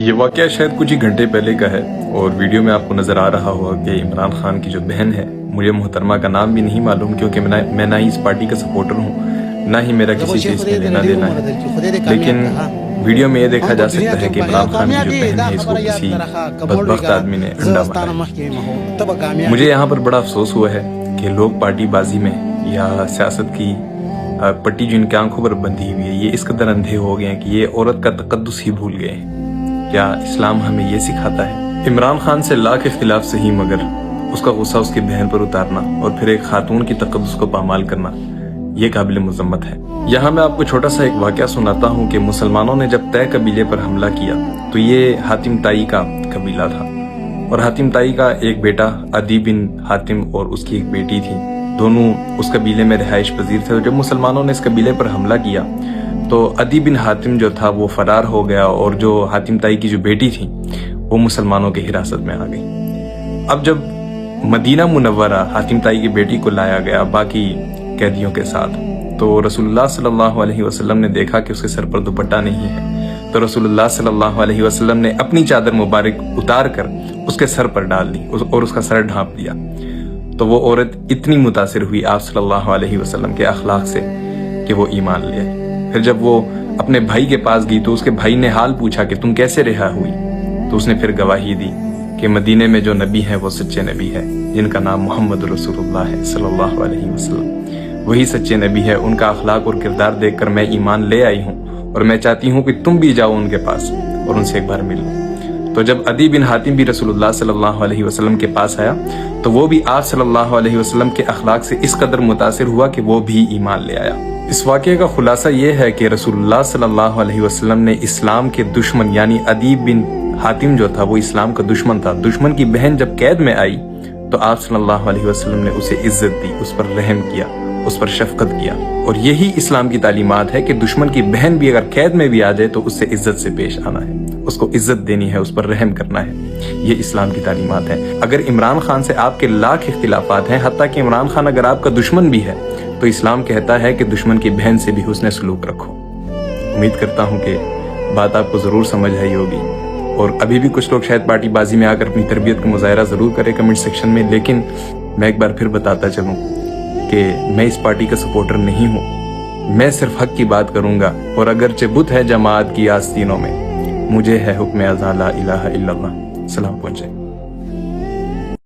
یہ واقعہ شاید کچھ ہی گھنٹے پہلے کا ہے اور ویڈیو میں آپ کو نظر آ رہا ہوگا کہ عمران خان کی جو بہن ہے، مجھے محترمہ کا نام بھی نہیں معلوم کیونکہ میں نہ ہی اس پارٹی کا سپورٹر ہوں، نہ ہی میرا کسی سے اس میں لینا دینا ہے، لیکن ویڈیو میں یہ دیکھا جا سکتا ہے کہ عمران خان کی جو بہن ہے اس کو کسی بدبخت آدمی نے انڈا مارا ہے۔ مجھے یہاں پر بڑا افسوس ہوا ہے کہ لوگ پارٹی بازی میں یا سیاست کی پٹی جو ان کی آنکھوں پر بندھی ہوئی ہے، یہ اس قدر اندھے ہو گئے ہیں کہ یہ عورت کا تقدس ہی بھول گئے ہیں۔ کیا اسلام ہمیں یہ سکھاتا ہے؟ عمران خان سے لاکھ اختلاف صحیح، مگر اس کا غصہ اس کی بہن پر اتارنا اور پھر ایک خاتون کی تقدس کو پامال کرنا یہ قابل مذمت ہے۔ یہاں میں آپ کو چھوٹا سا ایک واقعہ سناتا ہوں کہ مسلمانوں نے جب طے قبیلے پر حملہ کیا تو یہ حاتم طائی کا قبیلہ تھا، اور حاتم طائی کا ایک بیٹا عدی بن حاتم اور اس کی ایک بیٹی تھی، دونوں اس قبیلے میں رہائش پذیر تھے۔ جب مسلمانوں نے اس قبیلے پر حملہ کیا تو عدی بن حاتم جو تھا وہ فرار ہو گیا، اور جو حاتم طائی کی جو بیٹی تھی وہ مسلمانوں کی حراست میں آ گئی۔ اب جب مدینہ منورہ حاتم طائی کی بیٹی کو لایا گیا باقی قیدیوں کے ساتھ، تو رسول اللہ صلی اللہ علیہ وسلم نے دیکھا کہ اس کے سر پر دوپٹہ نہیں ہے، تو رسول اللہ صلی اللہ علیہ وسلم نے اپنی چادر مبارک اتار کر اس کے سر پر ڈال دی اور اس کا سر ڈھانپ دیا۔ تو وہ عورت اتنی متاثر ہوئی آپ صلی اللہ علیہ وسلم کے اخلاق سے کہ وہ ایمان لے آئی۔ پھر جب وہ اپنے بھائی کے پاس گئی تو اس کے بھائی نے حال پوچھا کہ تم کیسے رہا ہوئی، تو اس نے پھر گواہی دی کہ مدینے میں جو نبی ہے وہ سچے نبی ہے، جن کا نام محمد رسول اللہ ہے صلی اللہ علیہ وسلم، وہی سچے نبی ہے، ان کا اخلاق اور کردار دیکھ کر میں ایمان لے آئی ہوں، اور میں چاہتی ہوں کہ تم بھی جاؤ ان کے پاس اور ان سے ایک بار مل لو۔ تو جب عدی بن حاتم بھی رسول اللہ صلی اللہ علیہ وسلم کے پاس آیا تو وہ بھی آپ صلی اللہ علیہ وسلم کے اخلاق سے اس قدر متاثر ہوا کہ وہ بھی ایمان لے آیا۔ اس واقعے کا خلاصہ یہ ہے کہ رسول اللہ صلی اللہ علیہ وسلم نے اسلام کے دشمن یعنی عدی بن حاتم جو تھا وہ اسلام کا دشمن تھا، دشمن کی بہن جب قید میں آئی تو آپ صلی اللہ علیہ وسلم نے اسے عزت دی، اس پر رحم کیا، اس پر شفقت کیا، اور یہی اسلام کی تعلیمات ہے کہ دشمن کی بہن بھی اگر قید میں بھی آ جائے تو اس سے عزت سے پیش آنا ہے، اس کو عزت دینی ہے، اس پر رحم کرنا ہے، یہ اسلام کی تعلیمات ہیں۔ اگر عمران خان سے آپ کے لاکھ اختلافات ہیں، حتیٰ کہ عمران خان اگر آپ کا دشمن بھی ہے، تو اسلام کہتا ہے کہ دشمن کی بہن سے بھی حسن سلوک رکھو۔ امید کرتا ہوں کہ بات آپ کو ضرور سمجھ آئی ہوگی، اور ابھی بھی کچھ لوگ شاید پارٹی بازی میں آ کر اپنی تربیت کا مظاہرہ ضرور کرے کمنٹ سیکشن میں، لیکن میں ایک بار پھر بتاتا چلوں کہ میں اس پارٹی کا سپورٹر نہیں ہوں، میں صرف حق کی بات کروں گا، اور اگرچہ بت ہے جماعت کی آستینوں میں، مجھے ہے حکم ازاں لا الہ الا اللہ۔ سلام پہنچے۔